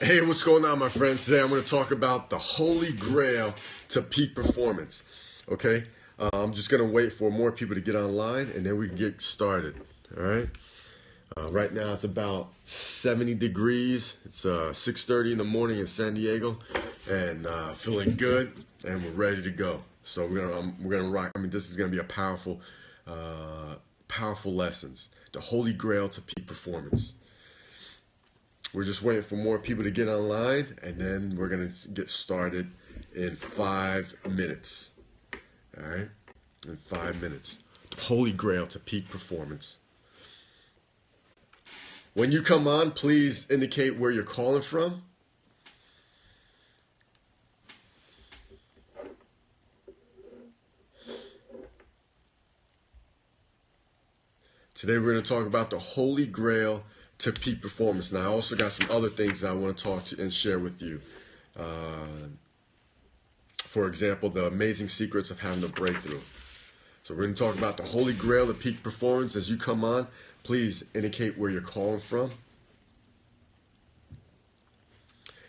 Hey, what's going on, my friends? Today I'm going to talk about the holy grail to peak performance. Okay, I'm just going to wait for more people to get online and then we can get started. All right. Right now it's about 70 degrees. It's 6:30 in the morning in San Diego, and feeling good, and we're ready to go. So we're gonna rock. I mean, this is gonna be a powerful lessons. The holy grail to peak performance. We're just waiting for more people to get online, and then we're going to get started in 5 minutes. All right? In 5 minutes. The holy grail to peak performance. When you come on, please indicate where you're calling from. Today we're going to talk about the holy grail to peak performance. Now I also got some other things that I want to talk to and share with you. For example, the amazing secrets of having a breakthrough. So we're going to talk about the holy grail to peak performance. As you come on, please indicate where you're calling from.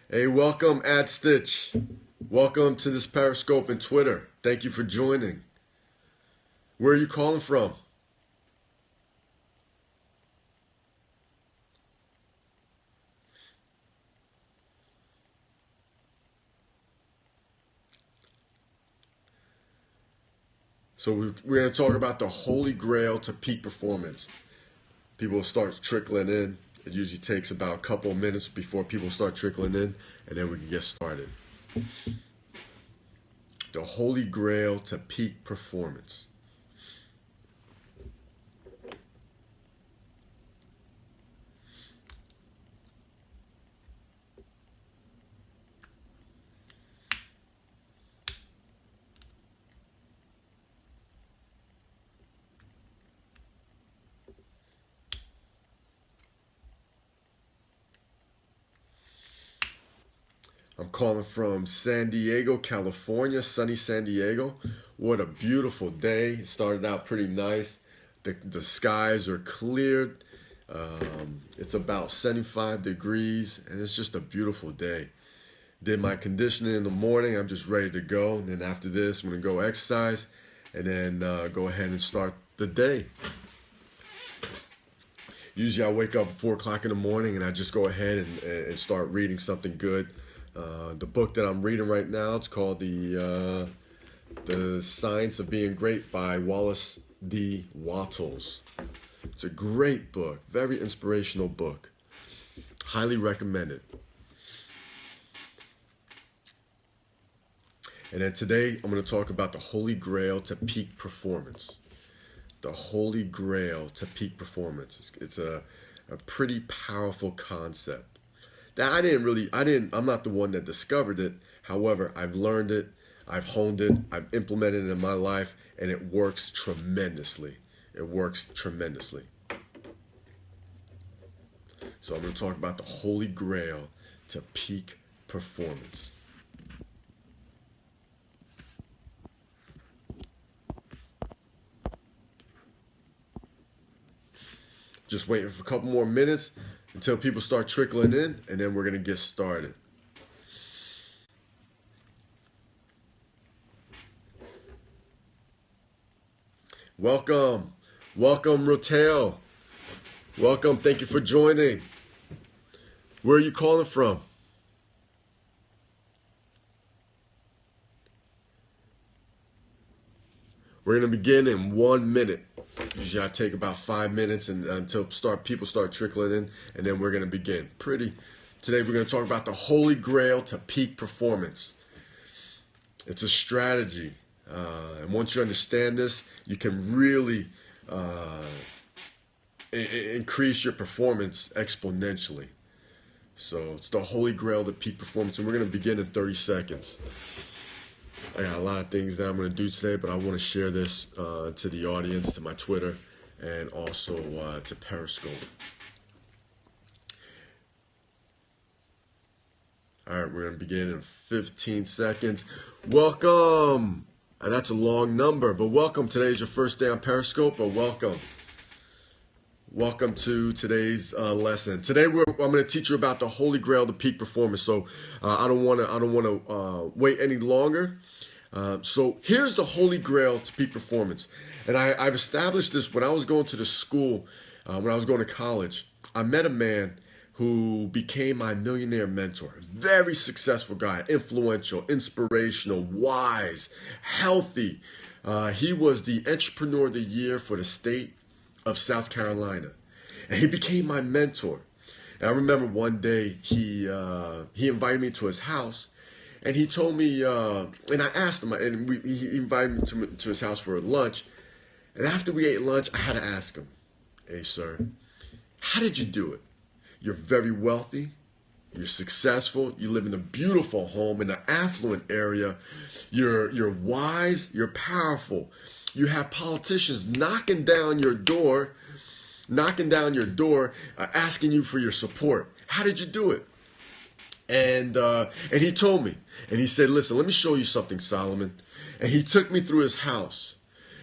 Hey, welcome, AdStitch. Welcome to this Periscope and Twitter. Thank you for joining. Where are you calling from? So we're going to talk about the holy grail to peak performance. People start trickling in. It usually takes about a couple of minutes before people start trickling in, and then we can get started. The holy grail to peak performance. I'm calling from San Diego, California, sunny San Diego. What a beautiful day. It started out pretty nice. The skies are cleared. It's about 75 degrees, and it's just a beautiful day. Did my conditioning in the morning. I'm just ready to go. And then after this, I'm going to go exercise and then go ahead and start the day. Usually I wake up at 4 o'clock in the morning and I just go ahead and start reading something good. The book that I'm reading right now, it's called The Science of Being Great by Wallace D. Wattles. It's a great book, very inspirational book. Highly recommended. And then today I'm going to talk about the holy grail to peak performance. The holy grail to peak performance. It's a pretty powerful concept. That I'm not the one that discovered it. However, I've learned it, I've honed it, I've implemented it in my life, and it works tremendously. It works tremendously. So I'm going to talk about the holy grail to peak performance. Just waiting for a couple more minutes until people start trickling in, and then we're going to get started. Welcome. Welcome, Rotel. Welcome. Thank you for joining. Where are you calling from? We're going to begin in 1 minute. Usually I take about 5 minutes until people start trickling in, and then we're going to begin. Today we're going to talk about the holy grail to peak performance. It's a strategy. And once you understand this, you can really increase your performance exponentially. So it's the holy grail to peak performance, and we're going to begin in 30 seconds. I got a lot of things that I'm going to do today, but I want to share this to the audience, to my Twitter, and also to Periscope. All right, we're going to begin in 15 seconds. Welcome! That's a long number, but welcome. Today's your first day on Periscope, but welcome. Welcome to today's lesson. Today I'm going to teach you about the Holy Grail to peak performance. So I don't want to wait any longer. So here's the Holy Grail to peak performance, and I've established this when I was going to the school, when I was going to college. I met a man who became my millionaire mentor. Very successful guy, influential, inspirational, wise, healthy. He was the Entrepreneur of the Year for the state of South Carolina, and he became my mentor. And I remember one day he invited me to his house, and he told me, and I asked him, and he invited me to his house for lunch. And after we ate lunch, I had to ask him, "Hey, sir, how did you do it? You're very wealthy. You're successful. You live in a beautiful home in an affluent area. You're wise. You're powerful. You have politicians knocking down your door, asking you for your support. How did you do it?" And he told me, and he said, "Listen, let me show you something, Solomon." And he took me through his house.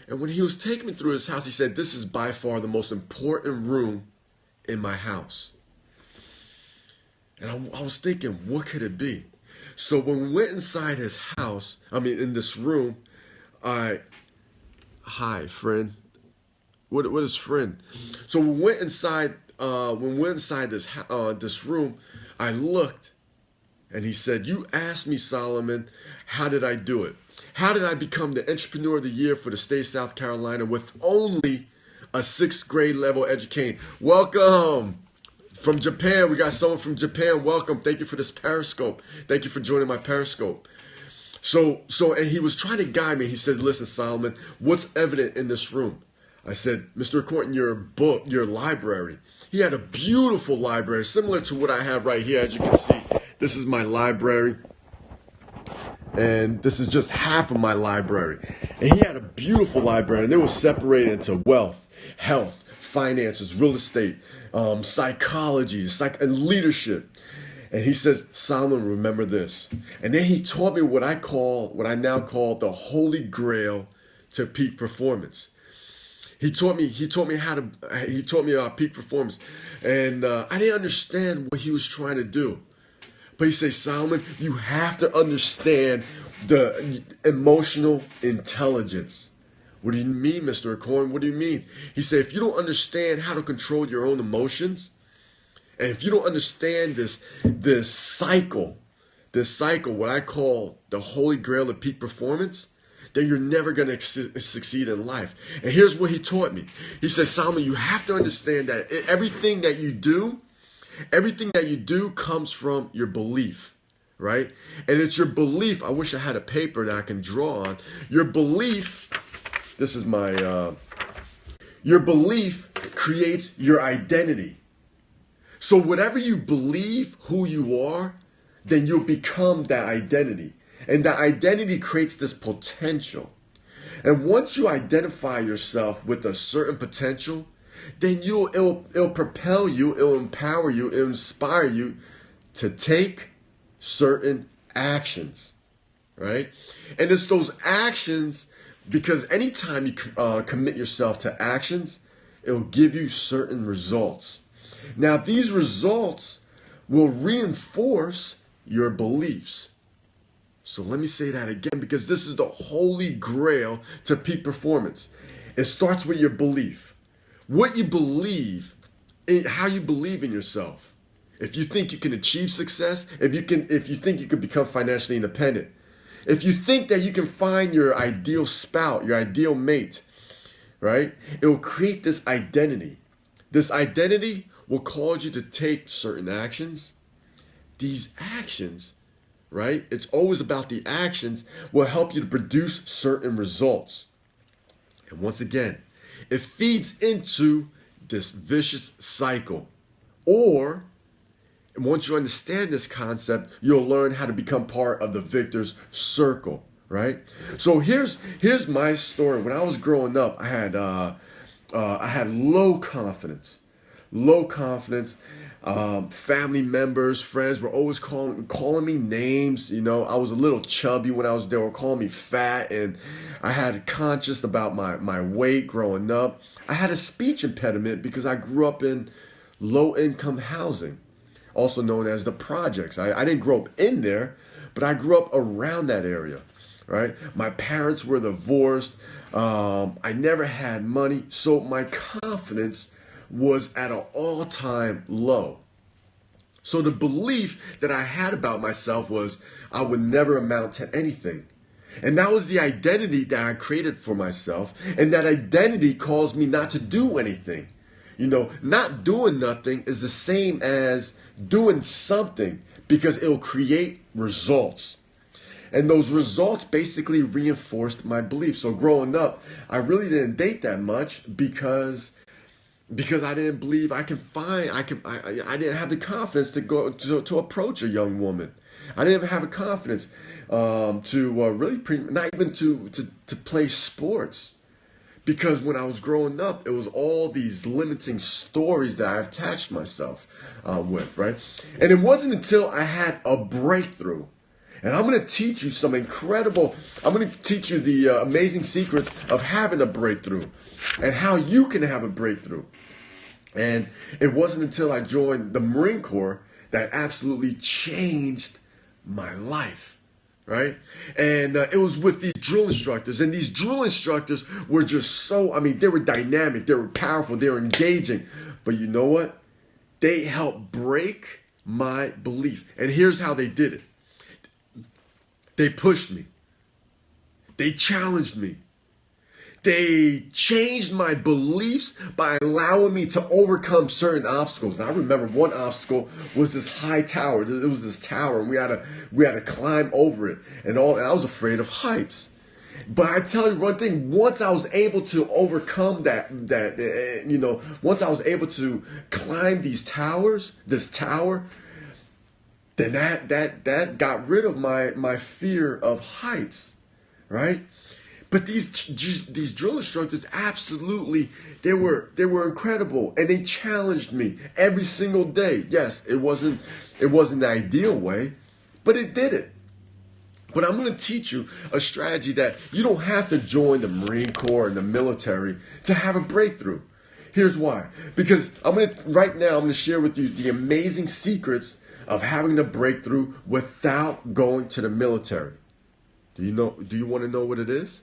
And when he was taking me through his house, he said, "This is by far the most important room in my house." And I was thinking, what could it be? So when we went inside his house, in this room, hi, friend. What is friend? So we went inside. When we went inside this room, I looked, and he said, "You asked me, Solomon, how did I do it? How did I become the Entrepreneur of the Year for the state of South Carolina with only a 6th grade level education?" Welcome from Japan. We got someone from Japan. Welcome. Thank you for this Periscope. Thank you for joining my Periscope. So, and he was trying to guide me. He said, "Listen, Solomon, what's evident in this room?" I said, "Mr. Corton, your library." He had a beautiful library, similar to what I have right here. As you can see, this is my library. And this is just half of my library. And he had a beautiful library, and it was separated into wealth, health, finances, real estate, psychology, and leadership. And he says, "Solomon, remember this." And then he taught me what I now call the Holy Grail to peak performance. He taught me about peak performance, and I didn't understand what he was trying to do. But he says, "Solomon, you have to understand the emotional intelligence." "What do you mean, Mr. Corn? What do you mean?" He said, "If you don't understand how to control your own emotions, and if you don't understand this cycle, what I call the Holy Grail of peak performance, then you're never going to succeed in life." And here's what he taught me. He said, "Solomon, you have to understand that everything that you do comes from your belief, right? And it's your belief." I wish I had a paper that I can draw on. Your belief, your belief creates your identity. So whatever you believe who you are, then you'll become that identity. And that identity creates this potential. And once you identify yourself with a certain potential, then it'll propel you, it'll empower you, it'll inspire you to take certain actions, right? And it's those actions, because anytime you commit yourself to actions, it'll give you certain results. Now, these results will reinforce your beliefs. So let me say that again, because this is the Holy Grail to peak performance. It starts with your belief. What you believe, how you believe in yourself. If you think you can achieve success, if you think you can become financially independent, if you think that you can find your ideal spouse, your ideal mate, right? It will create this identity. This identity will cause you to take certain actions. These actions, right? It's always about the actions, will help you to produce certain results. And once again, it feeds into this vicious cycle. Or, once you understand this concept, you'll learn how to become part of the victor's circle, right? So here's my story. When I was growing up, I had low confidence. Family members, friends were always calling me names. You know, I was a little chubby when I was there. Were calling me fat, and I had a conscious about my weight growing up. I had a speech impediment because I grew up in low income housing, also known as the projects. I didn't grow up in there, but I grew up around that area, right? My parents were divorced. I never had money, so my confidence was at an all-time low. So the belief that I had about myself was I would never amount to anything. And that was the identity that I created for myself. And that identity caused me not to do anything. You know, not doing nothing is the same as doing something because it'll create results. And those results basically reinforced my belief. So growing up, I really didn't date that much because I didn't believe I didn't have the confidence to go to approach a young woman. I didn't have a confidence not even to play sports. Because when I was growing up, it was all these limiting stories that I attached myself with, right? And it wasn't until I had a breakthrough. And I'm going to teach you I'm going to teach you the amazing secrets of having a breakthrough and how you can have a breakthrough. And it wasn't until I joined the Marine Corps that absolutely changed my life, right? And it was with these drill instructors. And these drill instructors were just they were dynamic, they were powerful, they were engaging. But you know what? They helped break my belief. And here's how they did it. They pushed me. They challenged me. They changed my beliefs by allowing me to overcome certain obstacles. And I remember one obstacle was this high tower. It was this tower, and we had to climb over it, and I was afraid of heights. But I tell you one thing: once I was able to overcome once I was able to climb this tower, then that got rid of my fear of heights, right? But these drill instructors, absolutely, they were incredible, and they challenged me every single day. Yes, it wasn't the ideal way, but it did it. But I'm going to teach you a strategy that you don't have to join the Marine Corps and the military to have a breakthrough. Here's why. Because right now I'm going to share with you the amazing secrets of having a breakthrough without going to the military. Do you want to know what it is?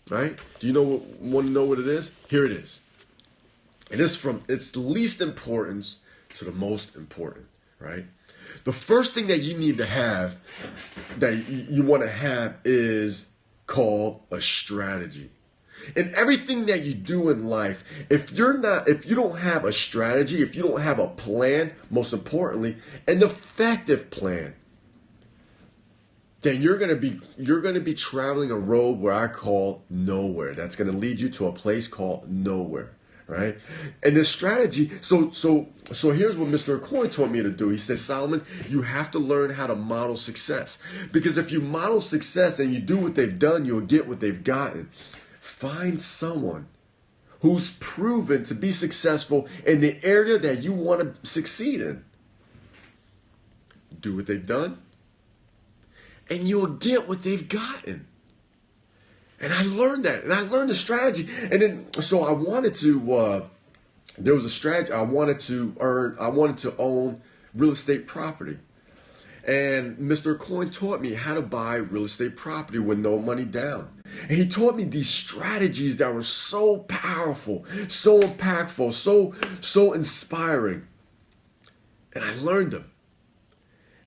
Right? Do you want to know what it is? Here it is. It's the least importance to the most important, right? The first thing that you need to have, that you want to have, is called a strategy. In everything that you do in life, if you don't have a strategy, if you don't have a plan, most importantly, an effective plan, then you're gonna be traveling a road where I call nowhere. That's gonna lead you to a place called nowhere, right? And this strategy, so here's what Mr. Coyne taught me to do. He says, Solomon, you have to learn how to model success. Because if you model success and you do what they've done, you'll get what they've gotten. Find someone who's proven to be successful in the area that you want to succeed in. Do what they've done, and you'll get what they've gotten. And I learned that. And I learned the strategy. And then, so I wanted to, there was a strategy. I wanted to own real estate property. And Mr. Coyne taught me how to buy real estate property with no money down. And he taught me these strategies that were so powerful, so impactful, so inspiring. And I learned them.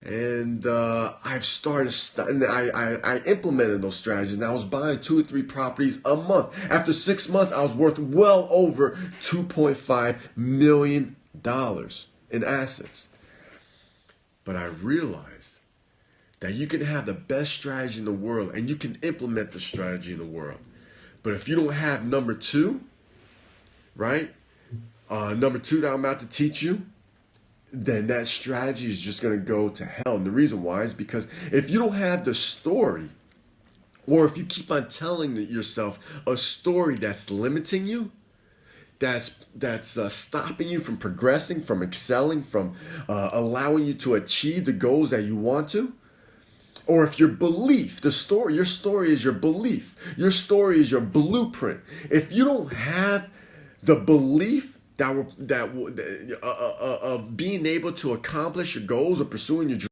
And I've started, I implemented those strategies, and I was buying 2 or 3 properties a month. After 6 months, I was worth well over $2.5 million in assets. But I realized that you can have the best strategy in the world, and you can implement the strategy in the world. But if you don't have number 2, right? Number 2 that I'm about to teach you, then that strategy is just going to go to hell. And the reason why is because if you don't have the story, or if you keep on telling yourself a story that's limiting you, that's stopping you from progressing, from excelling, from allowing you to achieve the goals that you want to. Or if your belief, your story is your belief, your story is your blueprint. If you don't have the belief of being able to accomplish your goals or pursuing your